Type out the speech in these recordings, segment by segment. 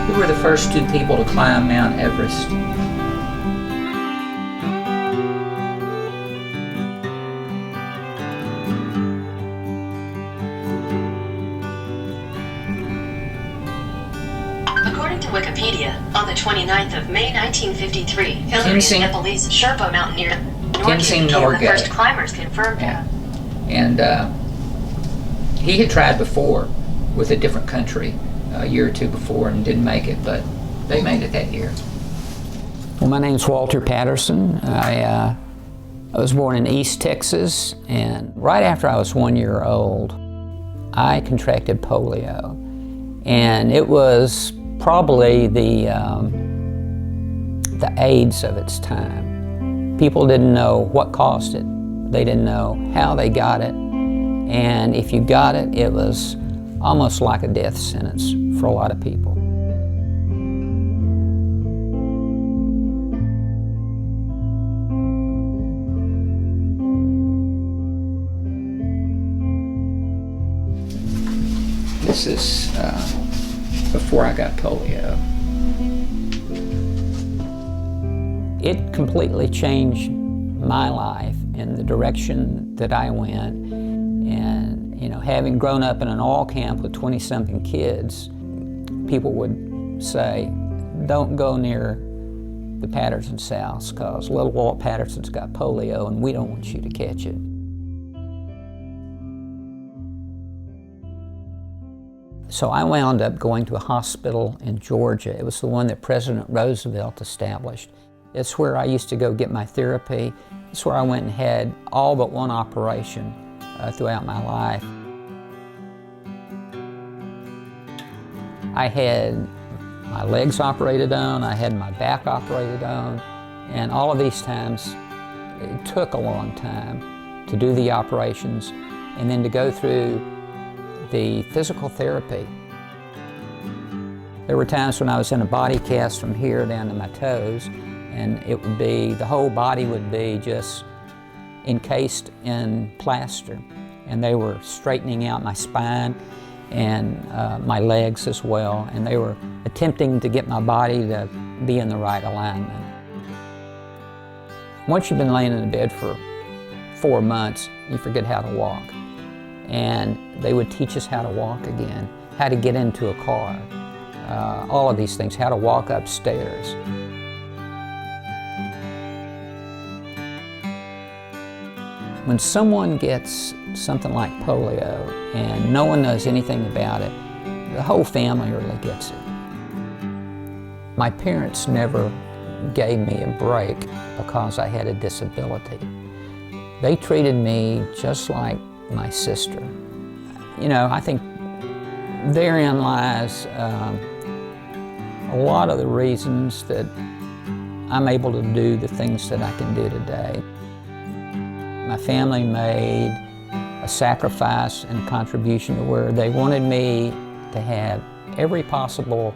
Who were the first two people to climb Mount Everest? According to Wikipedia, on the 29th of May 1953, Hillary's Nepalese Sherpa mountaineer Norgay became the first climbers confirmed. Yeah. And he had tried before with a different country a year or two before and didn't make it, but they made it that year. Well, my name's Walter Patterson. I was born in East Texas, and right after I was 1 year old, I contracted polio. And it was probably the AIDS of its time. People didn't know what caused it. They didn't know how they got it. And if you got it, it was almost like a death sentence for a lot of people. This is before I got polio. It completely changed my life and the direction that I went. And, you know, having grown up in an oil camp with 20-something kids, people would say, don't go near the Patterson's house because little Walt Patterson's got polio and we don't want you to catch it. So I wound up going to a hospital in Georgia. It was the one that President Roosevelt established. It's where I used to go get my therapy. It's where I went and had all but one operation throughout my life. I had my legs operated on, I had my back operated on, and all of these times, it took a long time to do the operations and then to go through the physical therapy. There were times when I was in a body cast from here down to my toes, and it would be, the whole body would be just encased in plaster. And they were straightening out my spine and my legs as well, and they were attempting to get my body to be in the right alignment. Once you've been laying in the bed for 4 months, you forget how to walk. And they would teach us how to walk again, how to get into a car, all of these things, how to walk upstairs. When someone gets something like polio and no one knows anything about it, the whole family really gets it. My parents never gave me a break because I had a disability. They treated me just like my sister. You know, I think therein lies a lot of the reasons that I'm able to do the things that I can do today. My family made a sacrifice and a contribution to where they wanted me to have every possible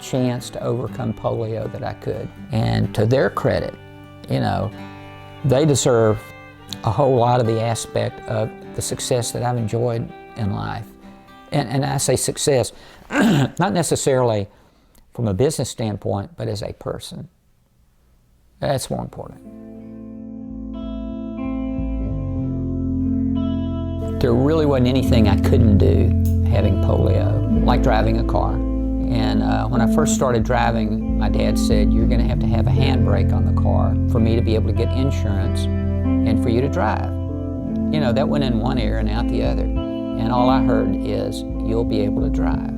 chance to overcome polio that I could. And to their credit, you know, they deserve a whole lot of the aspect of the success that I've enjoyed in life. And I say success, not necessarily from a business standpoint, but as a person. That's more important. There really wasn't anything I couldn't do having polio, like driving a car. And when I first started driving, my dad said, you're going to have a handbrake on the car for me to be able to get insurance and for you to drive. You know, that went in one ear and out the other. And all I heard is, you'll be able to drive.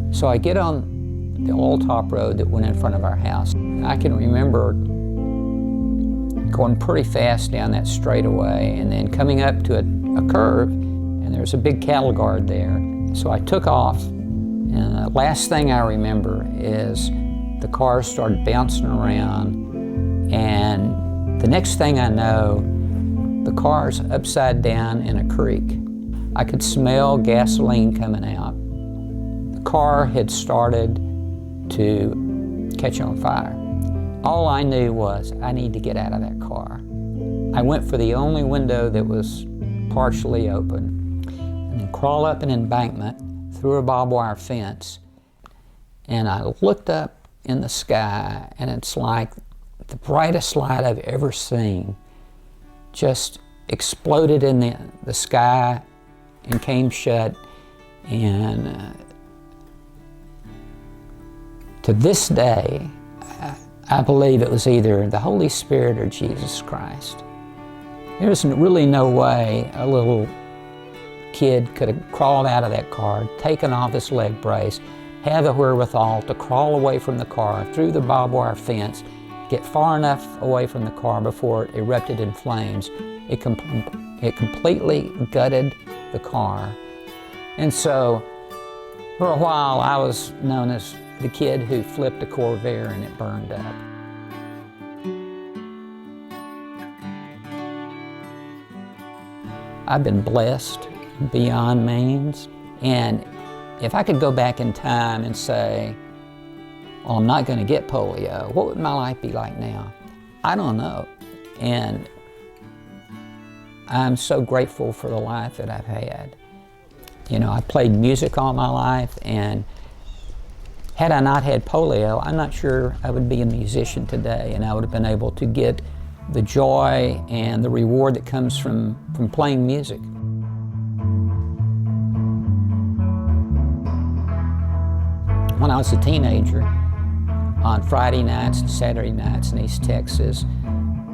So I get on the old top road that went in front of our house. I can remember going pretty fast down that straightaway and then coming up to a curve, and there's a big cattle guard there. So I took off, and the last thing I remember is the car started bouncing around, and the next thing I know, the car's upside down in a creek. I could smell gasoline coming out. The car had started to catch on fire. All I knew was I need to get out of that car. I went for the only window that was partially open, and then crawl up an embankment through a barbed wire fence And I looked up in the sky, and it's like the brightest light I've ever seen just exploded in the sky and came shut. And to this day, I believe it was either the Holy Spirit or Jesus Christ. There's really no way a little kid could have crawled out of that car, taken off his leg brace, have the wherewithal to crawl away from the car, through the barbed wire fence, get far enough away from the car before it erupted in flames. It completely gutted the car. And so, for a while, I was known as the kid who flipped a Corvair and it burned up. I've been blessed beyond means, and if I could go back in time and say, well, I'm not going to get polio, what would my life be like now? I don't know. And I'm so grateful for the life that I've had. You know, I played music all my life, and had I not had polio, I'm not sure I would be a musician today, and I would have been able to get the joy and the reward that comes from playing music. When I was a teenager, on Friday nights and Saturday nights in East Texas,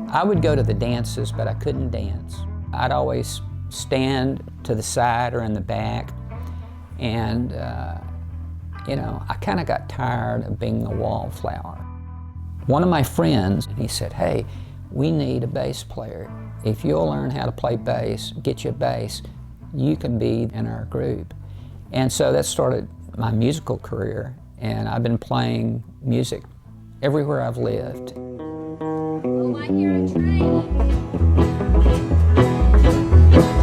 I would go to the dances, but I couldn't dance. I'd always stand to the side or in the back, and you know, I kind of got tired of being a wallflower. One of my friends, he said, hey, we need a bass player. If you'll learn how to play bass, get you a bass, you can be in our group. And so that started my musical career, and I've been playing music everywhere I've lived. Oh, I hear a train.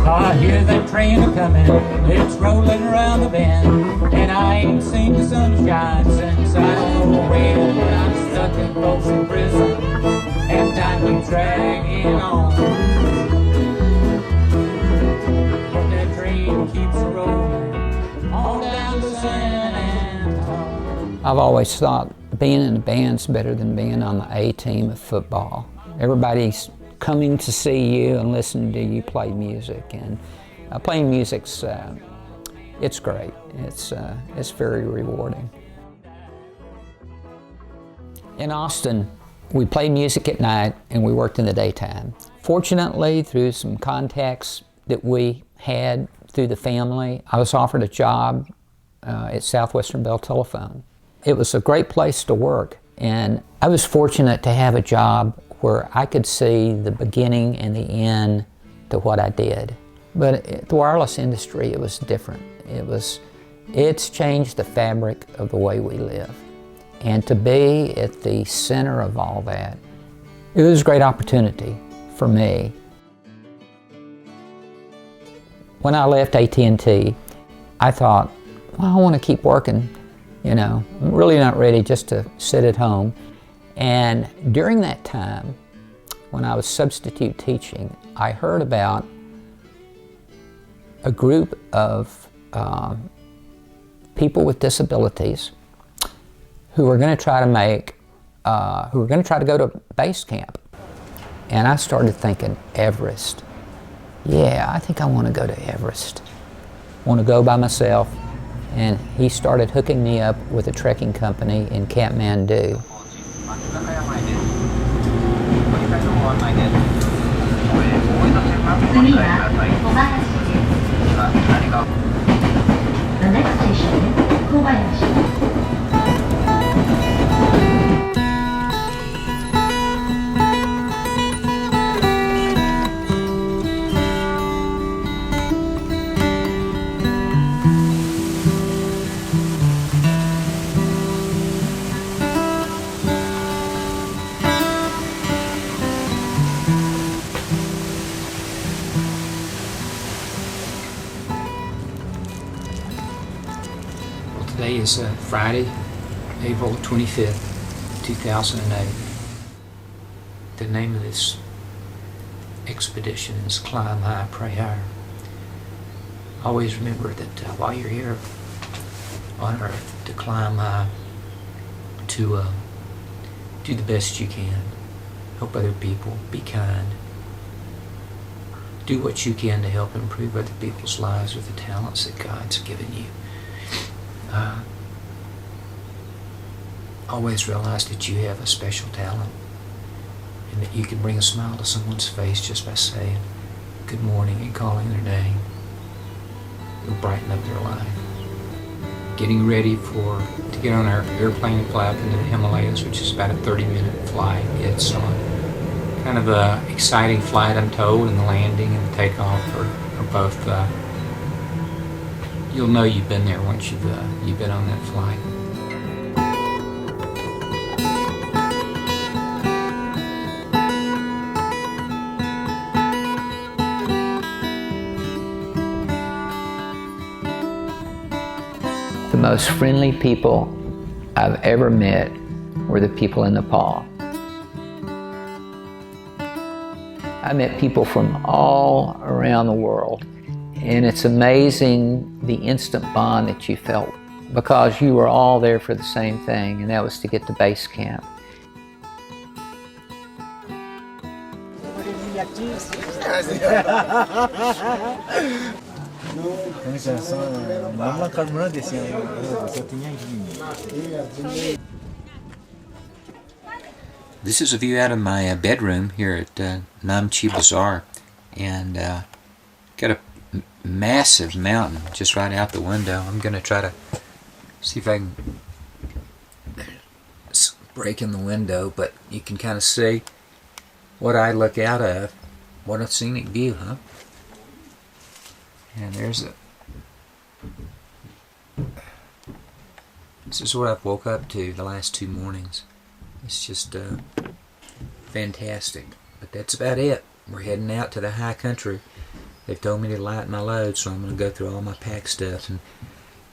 I hear that train a-comin', it's rolling around the bend, and I ain't seen the sunshine since I was when I'm stuck in Folsom Prison, and time keeps dragging on. But that train keeps rolling on down to San Antonio. I've always thought being in a band's better than being on the A team of football. Everybody's coming to see you and listen to you play music, and playing music's it's great. It's very rewarding. In Austin, we played music at night and we worked in the daytime. Fortunately, through some contacts that we had through the family, I was offered a job at Southwestern Bell Telephone. It was a great place to work, and I was fortunate to have a job where I could see the beginning and the end to what I did. But the wireless industry, it was different. It's changed the fabric of the way we live. And to be at the center of all that, it was a great opportunity for me. When I left AT&T, I thought, well, I want to keep working. You know, I'm really not ready just to sit at home. And during that time, when I was substitute teaching, I heard about a group of people with disabilities who were going to try to go to base camp. And I started thinking, Everest. Yeah, I think I want to go to Everest. I want to go by myself. And he started hooking me up with a trekking company in Kathmandu. The next station, Kobayashi. Today is Friday, April 25th, 2008. The name of this expedition is Climb High, Pray Higher. Always remember that while you're here on Earth, to climb high, to do the best you can. Help other people. Be kind. Do what you can to help improve other people's lives with the talents that God's given you. Always realize that you have a special talent and that you can bring a smile to someone's face just by saying good morning and calling their name. It'll brighten up their life. Getting ready to get on our airplane and fly up into the Himalayas, which is about a 30-minute flight. It's kind of a exciting flight, I'm told, and the landing and the takeoff are both. You'll know you've been there once you've been on that flight. The most friendly people I've ever met were the people in Nepal. I met people from all around the world, and it's amazing the instant bond that you felt because you were all there for the same thing, and that was to get to base camp. This is a view out of my bedroom here at Namche Bazaar, and got a massive mountain just right out the window. I'm going to try to see if I can break in the window, but you can kind of see what I look out of. What a scenic view, huh? And there's this is what I've woke up to the last 2 mornings. It's just fantastic. But that's about it. We're heading out to the high country. They've told me to lighten my load, so I'm going to go through all my pack stuff and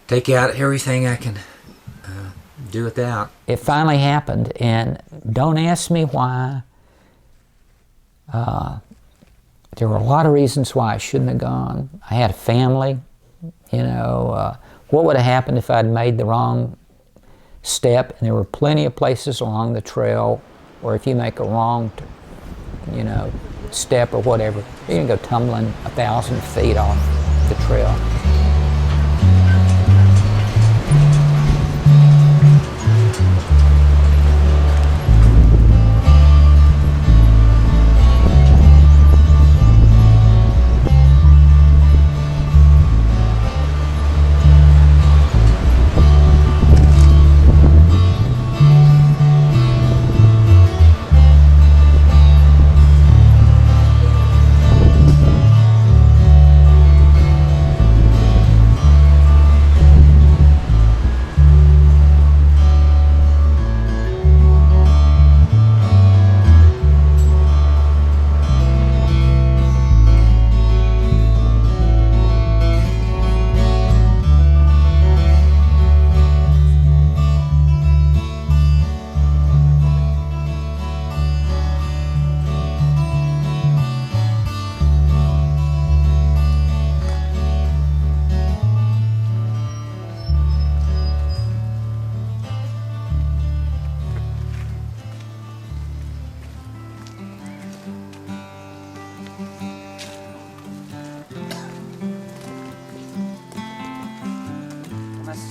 take out everything I can do without. It finally happened, and don't ask me why. There were a lot of reasons why I shouldn't have gone. I had a family, you know. What would have happened if I'd made the wrong step? And there were plenty of places along the trail where if you make a wrong, step or whatever, you're gonna go tumbling 1,000 feet off the trail.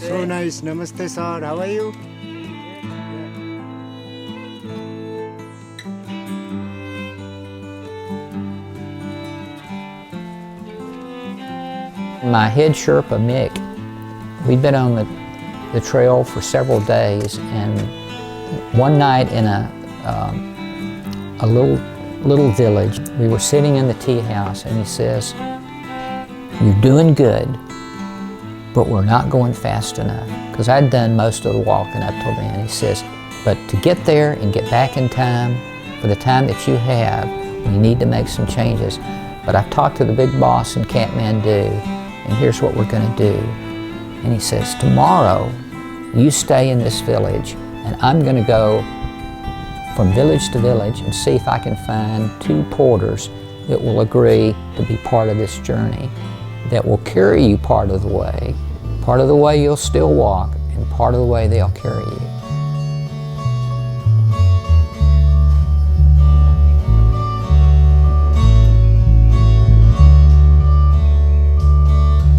So nice. Namaste, sir. How are you? My head Sherpa, Mick, we'd been on the trail for several days, and one night in a little village, we were sitting in the tea house, and he says, "You're doing good, but we're not going fast enough." Because I'd done most of the walking up till then. He says, "But to get there and get back in time, for the time that you have, we need to make some changes. But I've talked to the big boss in Kathmandu, and here's what we're going to do." And he says, "Tomorrow, you stay in this village, and I'm going to go from village to village and see if I can find 2 porters that will agree to be part of this journey, that will carry you part of the way. Part of the way you'll still walk, and part of the way they'll carry you."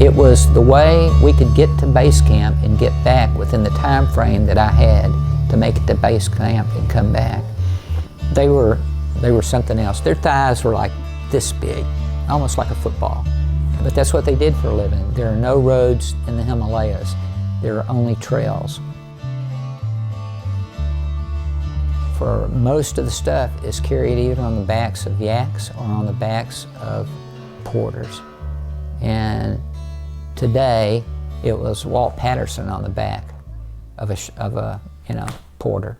It was the way we could get to base camp and get back within the time frame that I had to make it to base camp and come back. They were something else. Their thighs were like this big, almost like a football. But that's what they did for a living. There are no roads in the Himalayas. There are only trails. For most of the stuff is carried either on the backs of yaks or on the backs of porters. And today, it was Walter Patterson on the back of a porter.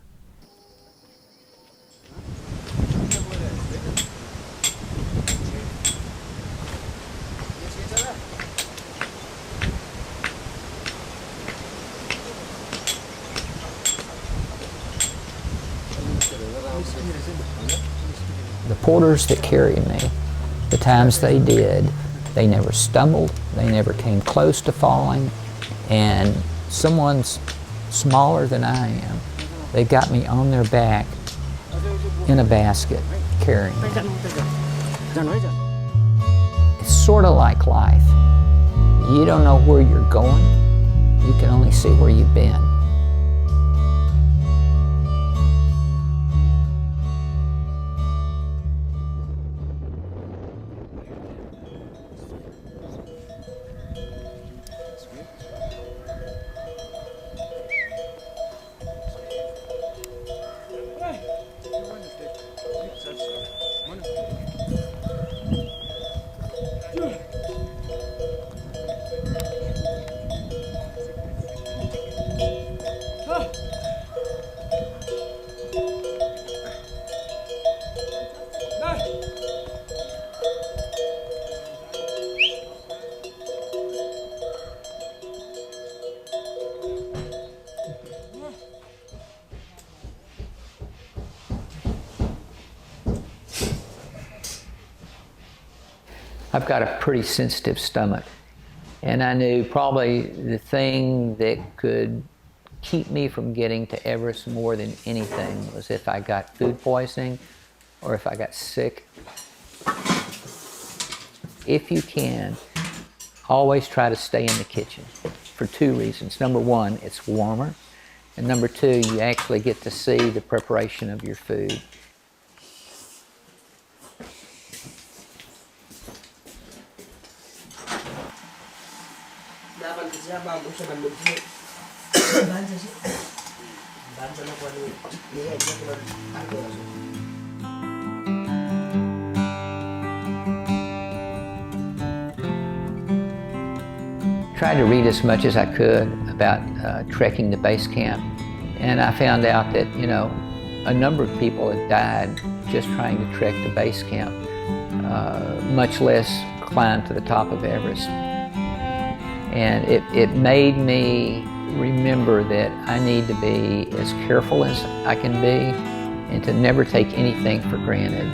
The porters that carried me, the times they did, they never stumbled, they never came close to falling, and someone's smaller than I am, they got me on their back in a basket carrying me. It's sort of like life. You don't know where you're going, you can only see where you've been. I've got a pretty sensitive stomach, and I knew probably the thing that could keep me from getting to Everest more than anything was if I got food poisoning or if I got sick. If you can, always try to stay in the kitchen for two reasons. Number one, it's warmer, and number two, you actually get to see the preparation of your food. Tried to read as much as I could about trekking to base camp, and I found out that a number of people had died just trying to trek to base camp, much less climb to the top of Everest. And it made me remember that I need to be as careful as I can be and to never take anything for granted.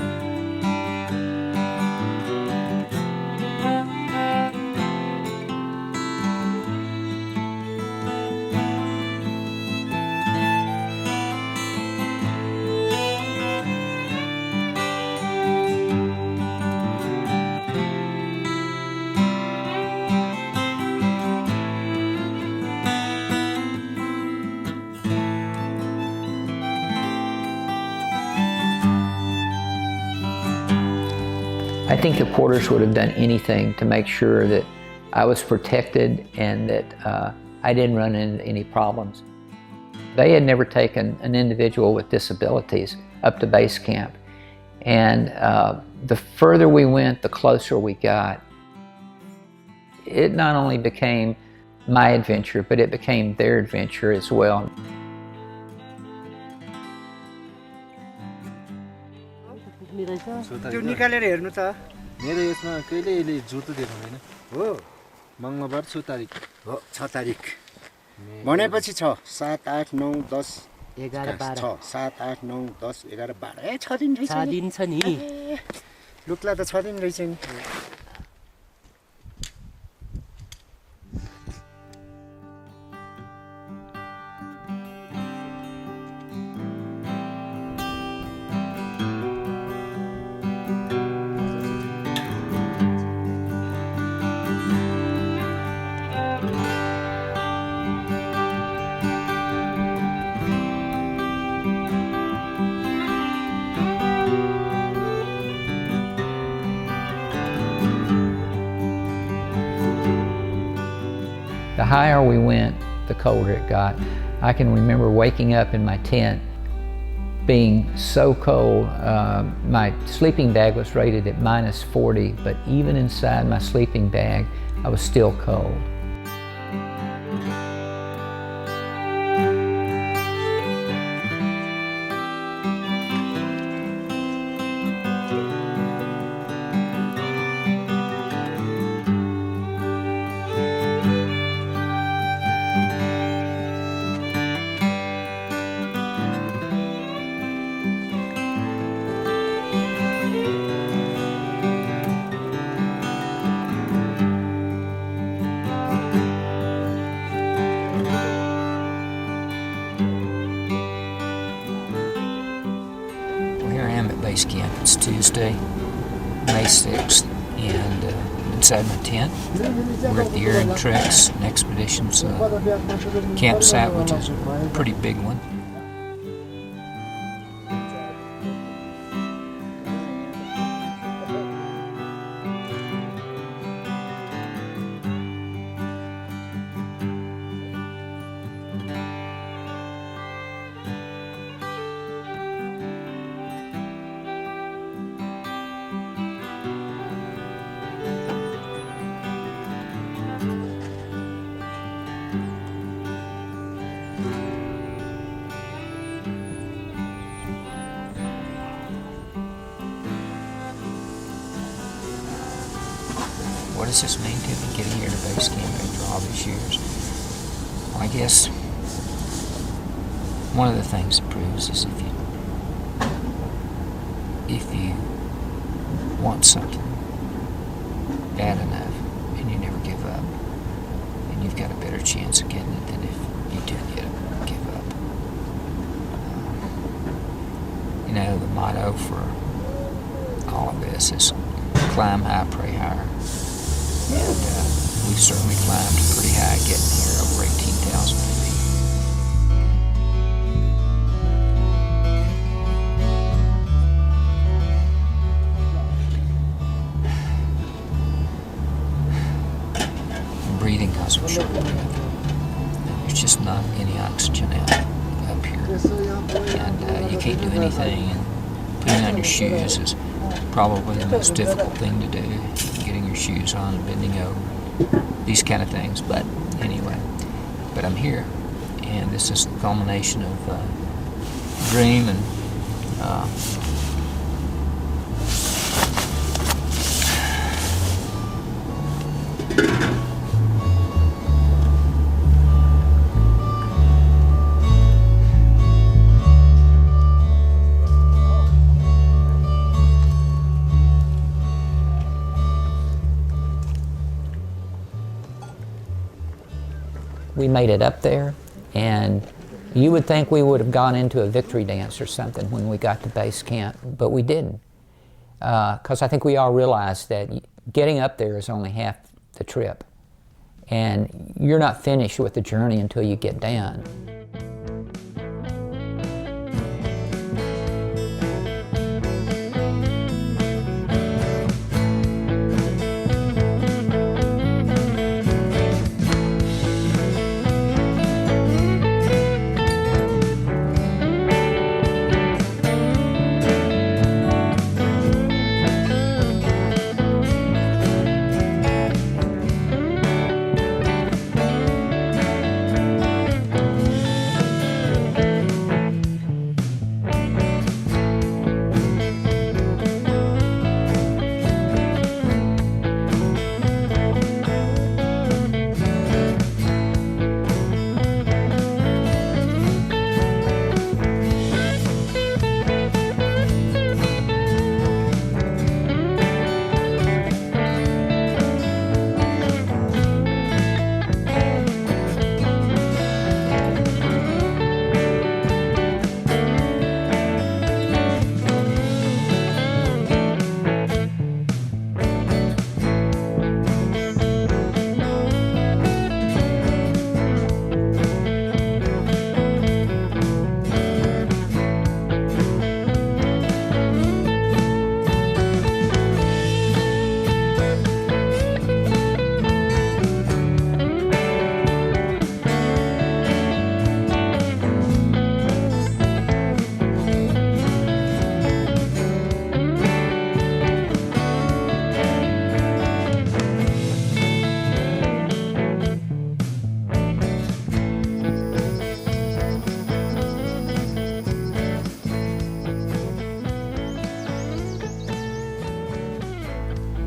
I think the porters would have done anything to make sure that I was protected and that I didn't run into any problems. They had never taken an individual with disabilities up to base camp. And the further we went, the closer we got. It not only became my adventure, but it became their adventure as well. त्यो निकालेर हेर्नु त मेरो यसमा कहिले यसले जुतो देखाउँदैन हो मङ्गलबार 6 तारिक हो 6 तारिक भनेपछि 6 7 8 9 10 11 12 6 7 8 9 10 11 12 ए 6 दिन रहेछ 6 दिन छ नि लुक्ला त 6 दिन रहेछ नि higher we went, the colder it got. I can remember waking up in my tent being so cold. My sleeping bag was rated at -40, but even inside my sleeping bag, I was still cold. Base camp. It's Tuesday, May 6th, and inside my tent, we're at the Earring Treks and Expeditions campsite, which is a pretty big one. What does this mean to me getting here to base camp after all these years? Well, I guess one of the things it proves is if you want something bad enough and you never give up, then you've got a better chance of getting it than if you do give up. You know, the motto for all of this is climb high, pray higher. And we've certainly climbed pretty high, getting here over 18,000 feet. I'm breathing because we're short of breath. There's just not any oxygen out up here. And you can't do anything. And putting on your shoes is probably the most difficult thing to do. Getting your shoes on and bending over, these kind of things. But anyway, I'm here, and this is the culmination of a dream, and we made it up there, and you would think we would have gone into a victory dance or something when we got to base camp, but we didn't. Because I think we all realized that getting up there is only half the trip, and you're not finished with the journey until you get down.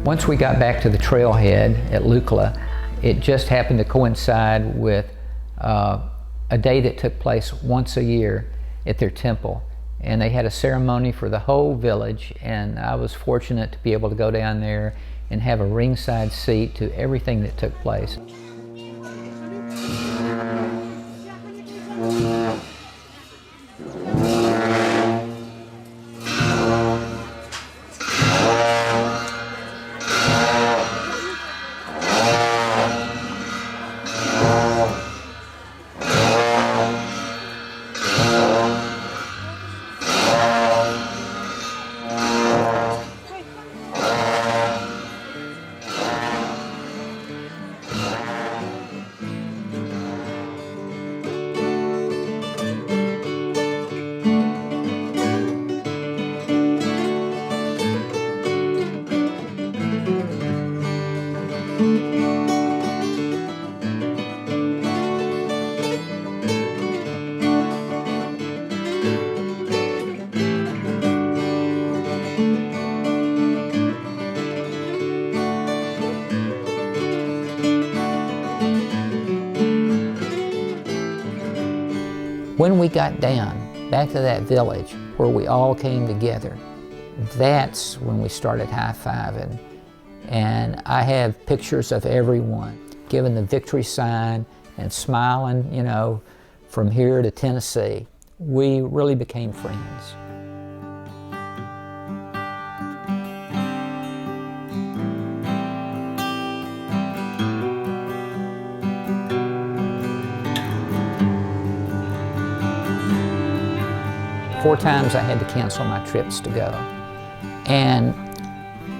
Once we got back to the trailhead at Lukla, it just happened to coincide with a day that took place once a year at their temple. And they had a ceremony for the whole village, and I was fortunate to be able to go down there and have a ringside seat to everything that took place. When we got down back to that village where we all came together, that's when we started high-fiving. And I have pictures of everyone giving the victory sign and smiling, you know, from here to Tennessee. We really became friends. Four times I had to cancel my trips to go. And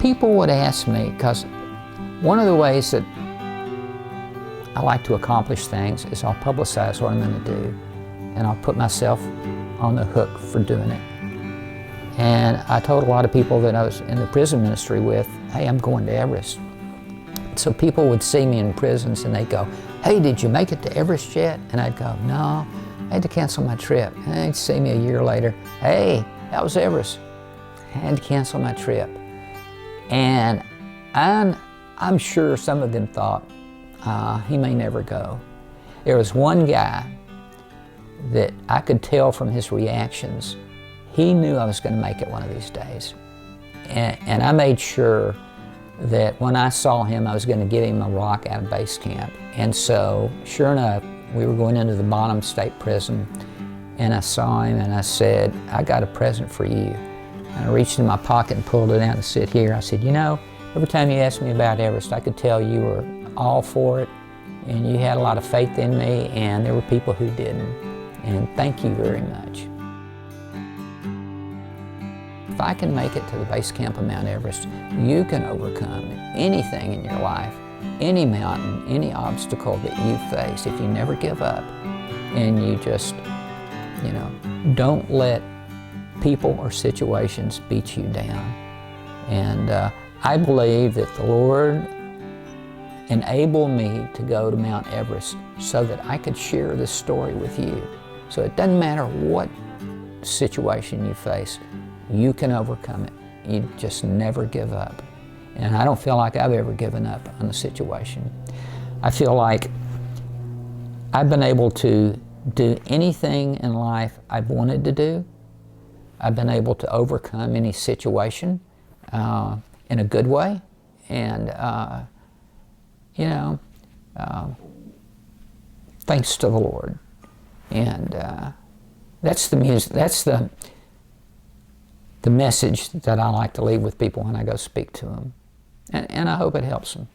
people would ask me, because one of the ways that I like to accomplish things is I'll publicize what I'm going to do, and I'll put myself on the hook for doing it. And I told a lot of people that I was in the prison ministry with, hey, I'm going to Everest. So people would see me in prisons and they'd go, hey, did you make it to Everest yet? And I'd go, no. I had to cancel my trip. And they'd see me a year later, hey, that was Everest. I had to cancel my trip. And I'm sure some of them thought, he may never go. There was one guy that I could tell from his reactions, he knew I was going to make it one of these days. And I made sure that when I saw him, I was going to give him a rock out of base camp. And so, sure enough, we were going into the bottom state prison, and I saw him and I said, I got a present for you. And I reached in my pocket and pulled it out and said, here. I said, you know, every time you asked me about Everest, I could tell you were all for it, and you had a lot of faith in me, and there were people who didn't. And thank you very much. If I can make it to the base camp of Mount Everest, you can overcome anything in your life, any mountain, any obstacle that you face if you never give up and you just, you know, don't let people or situations beat you down. And I believe that the Lord enabled me to go to Mount Everest so that I could share this story with you. So it doesn't matter what situation you face, you can overcome it. You just never give up. And I don't feel like I've ever given up on the situation. I feel like I've been able to do anything in life I've wanted to do. I've been able to overcome any situation in a good way. And, you know, thanks to the Lord. And that's the music, that's the message that I like to leave with people when I go speak to them. And I hope it helps them.